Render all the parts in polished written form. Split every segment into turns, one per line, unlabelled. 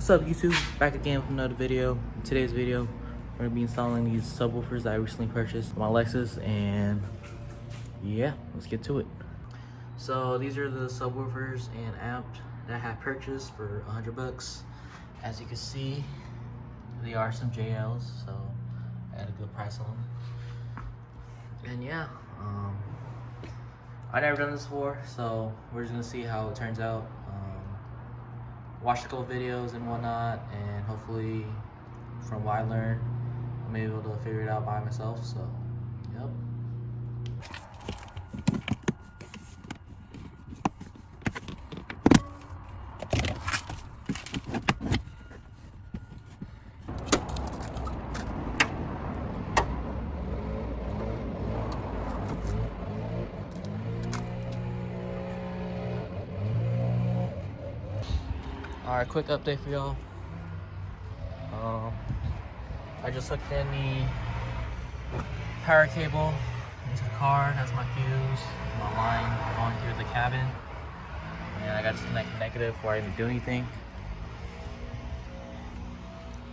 What's up, YouTube? Back again with another video. In today's video, we're gonna be installing these subwoofers that I recently purchased on my Lexus, and yeah, let's get to it. So these are the subwoofers and amp that I have purchased for $100. As you can see, they are some JLs, so I had a good price on them. And yeah, I never done this before, so we're just gonna see how it turns out. Watch a couple videos and whatnot, and hopefully from what I learned, I'm able to figure it out by myself. So yep. Alright, quick update for y'all. I just hooked in the power cable into the car. That's my fuse, my line going through the cabin. And I got to disconnect the negative before I even do anything.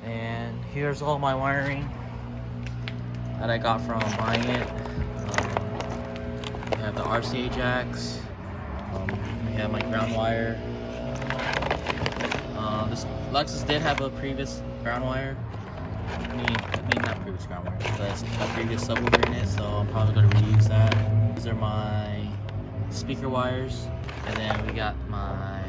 And here's all my wiring that I got from buying it. We have the RCA jacks. We have my ground wire. This Lexus did have a previous ground wire. I mean not previous ground wire, but a previous subwoofer in it, so I'm probably going to reuse that. These are my speaker wires, and then we got my,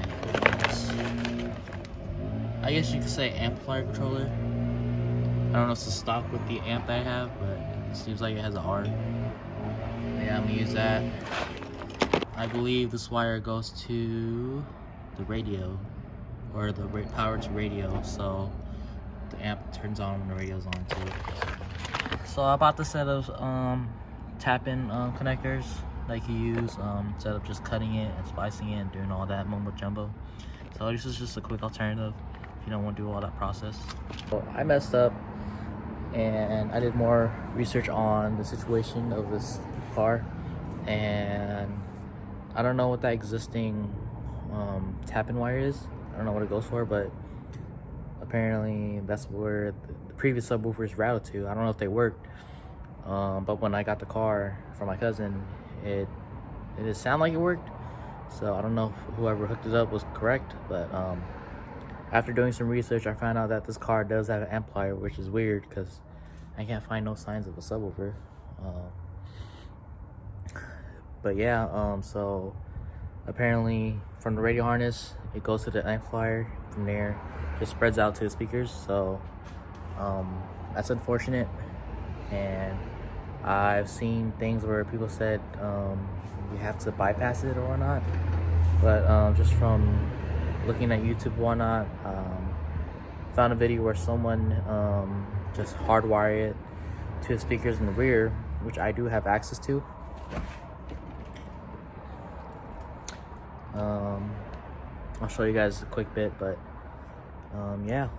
I guess you could say, amplifier controller. I don't know if it's stock with the amp that I have, but it seems like it has an R. Yeah, I'm going to use that. I believe this wire goes to the radio, or the power to radio, so the amp turns on when the radio's on too. So I bought the set of tap-in connectors that you can use instead of just cutting it and splicing it and doing all that mumbo jumbo. So this is just a quick alternative if you don't want to do all that process. So I messed up and I did more research on the situation of this car, and I don't know what that existing tap-in wire is. I don't know what it goes for, but apparently that's where the previous subwoofers routed to. I don't know if they worked, but when I got the car from my cousin, it did sound like it worked. So I don't know if whoever hooked it up was correct, but after doing some research, I found out that this car does have an amplifier, which is weird because I can't find no signs of a subwoofer. But yeah, so apparently from the radio harness, it goes to the amplifier. From there, just spreads out to the speakers. So that's unfortunate, and I've seen things where people said you have to bypass it or whatnot, but just from looking at YouTube and whatnot, found a video where someone just hardwired it to the speakers in the rear, which I do have access to. I'll show you guys a quick bit, but yeah,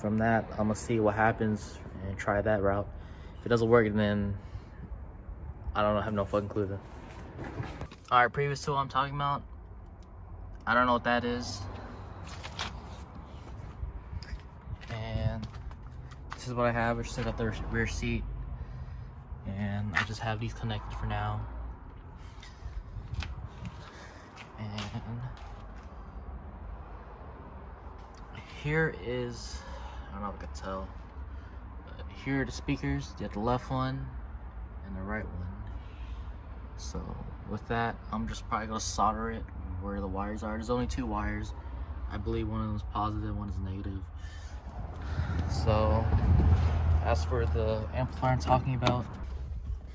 from that I'm gonna see what happens and try that route. If it doesn't work, then I don't know, I have no fucking clue then. Alright, previous to what I'm talking about, I don't know what that is, and this is what I have. I just set up the rear seat, and I just have these connected for now. And here is, I don't know if I can tell, but here are the speakers. You have the left one and the right one. So with that, I'm just probably gonna solder it where the wires are. There's only two wires. I believe one of them is positive, one is negative. So as for the amplifier I'm talking about,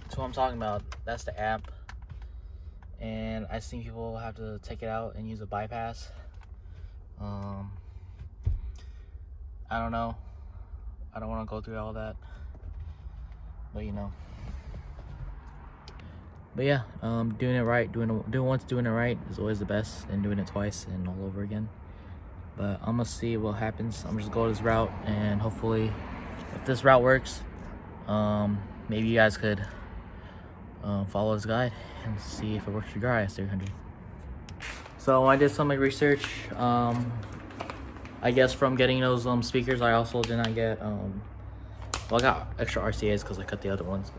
that's what I'm talking about. That's the amp. And I've seen people have to take it out and use a bypass. I don't know. I don't want to go through all that, but you know. But yeah, doing it right, doing it right is always the best, and doing it twice and all over again. But I'm gonna see what happens. I'm just gonna go this route, and hopefully, if this route works, maybe you guys could follow this guide and see if it works for your IS300. So I did some research. I guess from getting those speakers, I also did not get well, I got extra RCAs because I cut the other ones.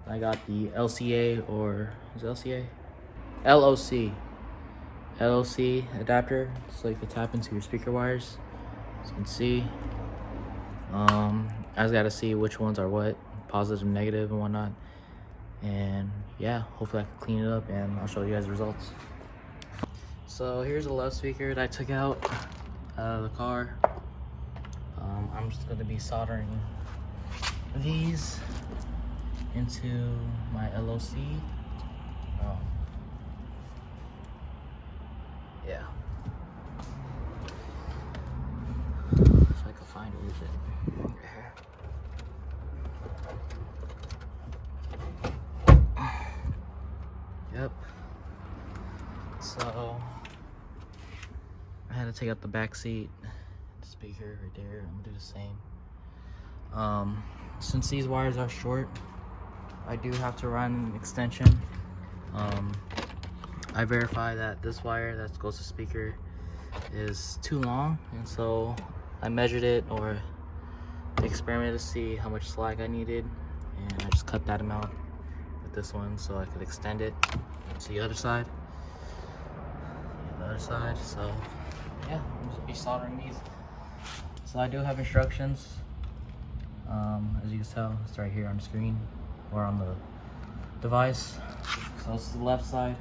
I got the LCA, or is it LCA? LOC adapter, so you can tap into your speaker wires. As you can see, I just gotta see which ones are what, positive, negative, and whatnot. And yeah, hopefully I can clean it up and I'll show you guys the results. So here's the left speaker that I took out of the car. I'm just gonna be soldering these into my LOC. Yeah. If I can find it with it. Yep. So I had to take out the back seat, the speaker right there. I'm gonna do the same. Since these wires are short, I do have to run an extension. I verify that this wire that goes to speaker is too long, and so I measured it, or experimented to see how much slack I needed, and I just cut that amount with this one so I could extend it to the other side. So yeah, I'm just be soldering these. So I do have instructions. As you can tell, it's right here on the screen or on the device. So it's the left side.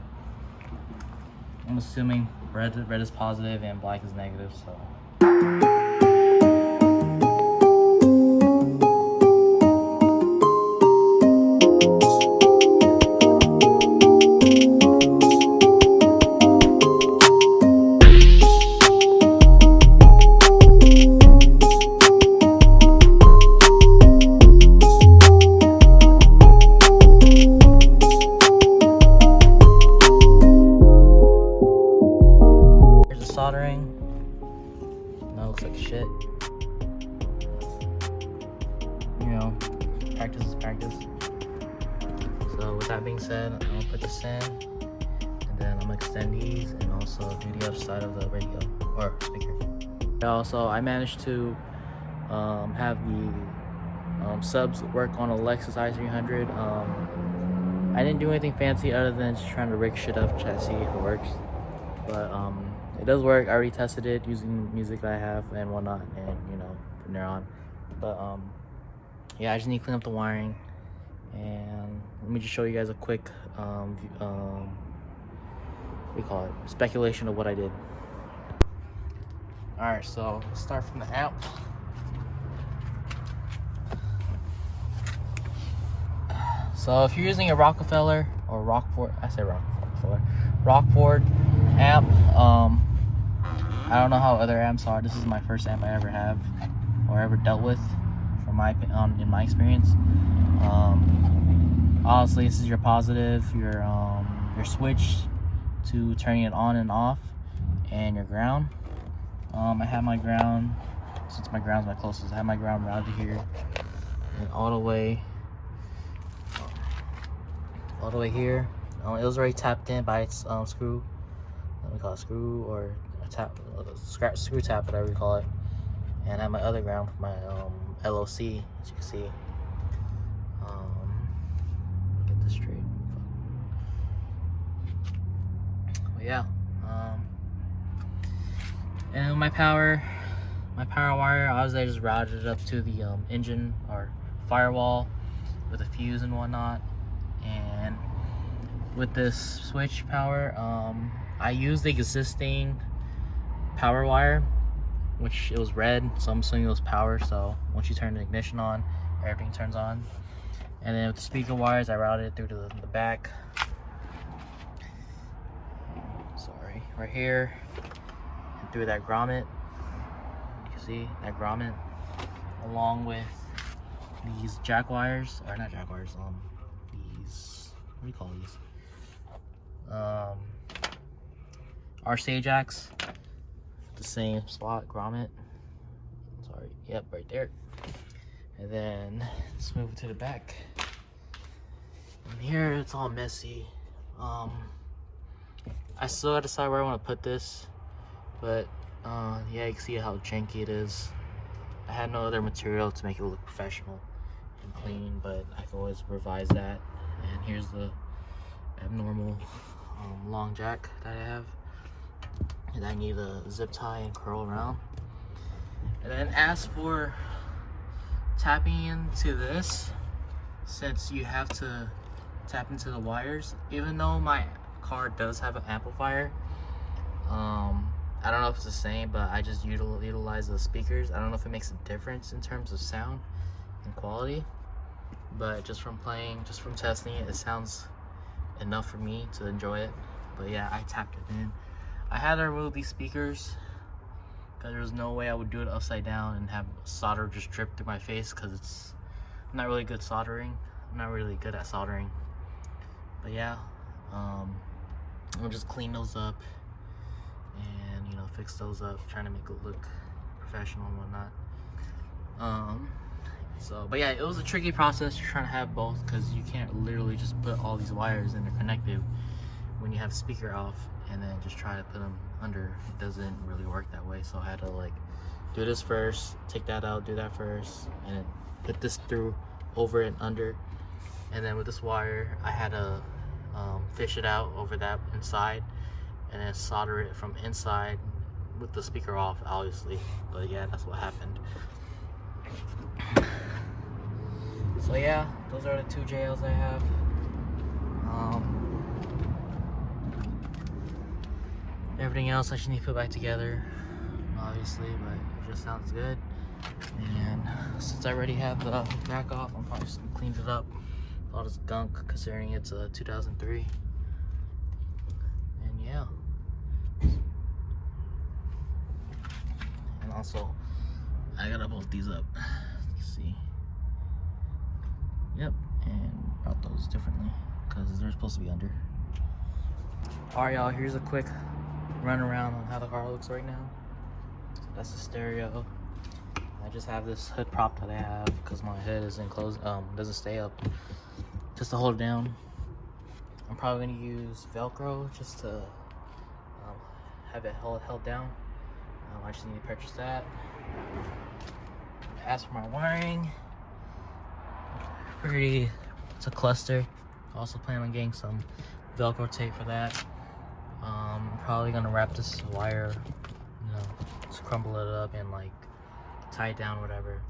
I'm assuming red is positive and black is negative, so. Soldering. That looks like shit. You know, practice is practice. So with that being said, I'm gonna put this in, and then I'm gonna extend these and also do the other side of the radio or speaker. Also, I managed to have the subs work on a Lexus i300. I didn't do anything fancy other than just trying to rig shit up, try to see if it works. But it does work. I already tested it using music that I have and whatnot, and you know, from there on. But yeah, I just need to clean up the wiring, and let me just show you guys a quick what do you call it, speculation of what I did. All right, so let's start from the amp. So if you're using a Rockefeller or Rockford, I say Rockford amp, I don't know how other amps are. This is my first amp I ever have or ever dealt with, from in my experience. Honestly, this is your positive, your switch to turning it on and off, and your ground. I have my ground, since my ground's my closest, I have my ground routed here and all the way here. It was already tapped in by its screw. We call it screw or a tap, screw tap, whatever you call it. And I have my other ground for my LOC, as you can see. Get this straight. But yeah. And my power wire, obviously I just routed it up to the engine or firewall with a fuse and whatnot. And with this switch power, I used the existing power wire, which it was red, so I'm assuming it was power. So once you turn the ignition on, everything turns on. And then with the speaker wires, I routed it through to the back. Sorry, right here, and through that grommet. You can see that grommet, along with these jack wires, or not jack wires, these, what do you call these? RCA jacks, the same spot, grommet. Sorry, yep, right there. And then let's move it to the back. And here it's all messy. I still gotta decide where I want to put this. But yeah, you can see how janky it is. I had no other material to make it look professional and clean, but I can always revise that. And here's the abnormal long jack that I have, and I need a zip tie and curl around. And then as for tapping into this, since you have to tap into the wires, even though my car does have an amplifier, I don't know if it's the same, but I just utilize the speakers. I don't know if it makes a difference in terms of sound and quality, but just from playing, just from testing it, it sounds enough for me to enjoy it. But yeah, I tapped it in. I had to remove these speakers because there's no way I would do it upside down and have solder just drip through my face, because I'm not really good soldering. I'm not really good at soldering. But yeah, I'll just clean those up and, you know, fix those up, trying to make it look professional and whatnot. But yeah, it was a tricky process trying to have both, because you can't literally just put all these wires interconnected when you have speaker off and then just try to put them under. It doesn't really work that way. So I had to like do this first, take that out, do that first, and then put this through, over and under. And then with this wire, I had to fish it out over that inside, and then solder it from inside with the speaker off, obviously. But yeah, that's what happened. So yeah, those are the two JLs I have. Everything else I just need to put back together, obviously, but it just sounds good. And since I already have the back off, I'm probably just gonna clean it up. All this gunk, considering it's a 2003. And yeah. And also, I gotta bolt these up. You see. Yep, and route those differently because they're supposed to be under. Alright, y'all, here's a quick run around on how the car looks right now. So that's the stereo. I just have this hood prop that I have because my head isn't closed, doesn't stay up, just to hold it down. I'm probably gonna use Velcro just to have it held down. I just need to purchase that. As for my wiring, it's a cluster. Also plan on getting some Velcro tape for that. I'm probably gonna wrap this wire, you know, just crumble it up and like tie it down, whatever.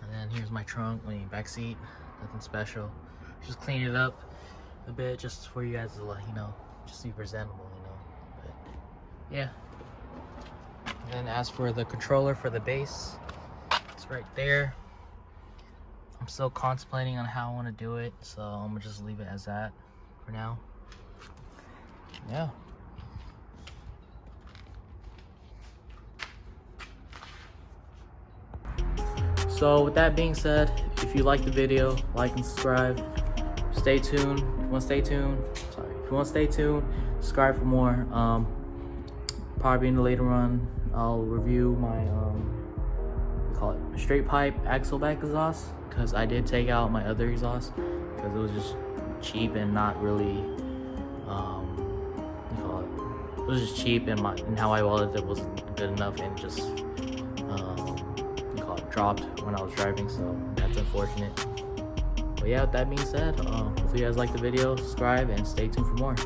And then here's my trunk, back seat, nothing special. Just clean it up a bit just for you guys to, you know, just be presentable, you know. But yeah. And then as for the controller for the bass, it's right there. I'm still contemplating on how I want to do it, so I'm gonna just leave it as that for now. Yeah. So with that being said, if you like the video, like and subscribe. Stay tuned. If you want to stay tuned, subscribe for more. Probably in the later run, I'll review my straight pipe axle back exhaust, because I did take out my other exhaust because it was just cheap and not really it was just cheap, and how I welded it wasn't good enough, and just dropped when I was driving, so that's unfortunate. But yeah, with that being said, hopefully you guys like the video, subscribe, and stay tuned for more.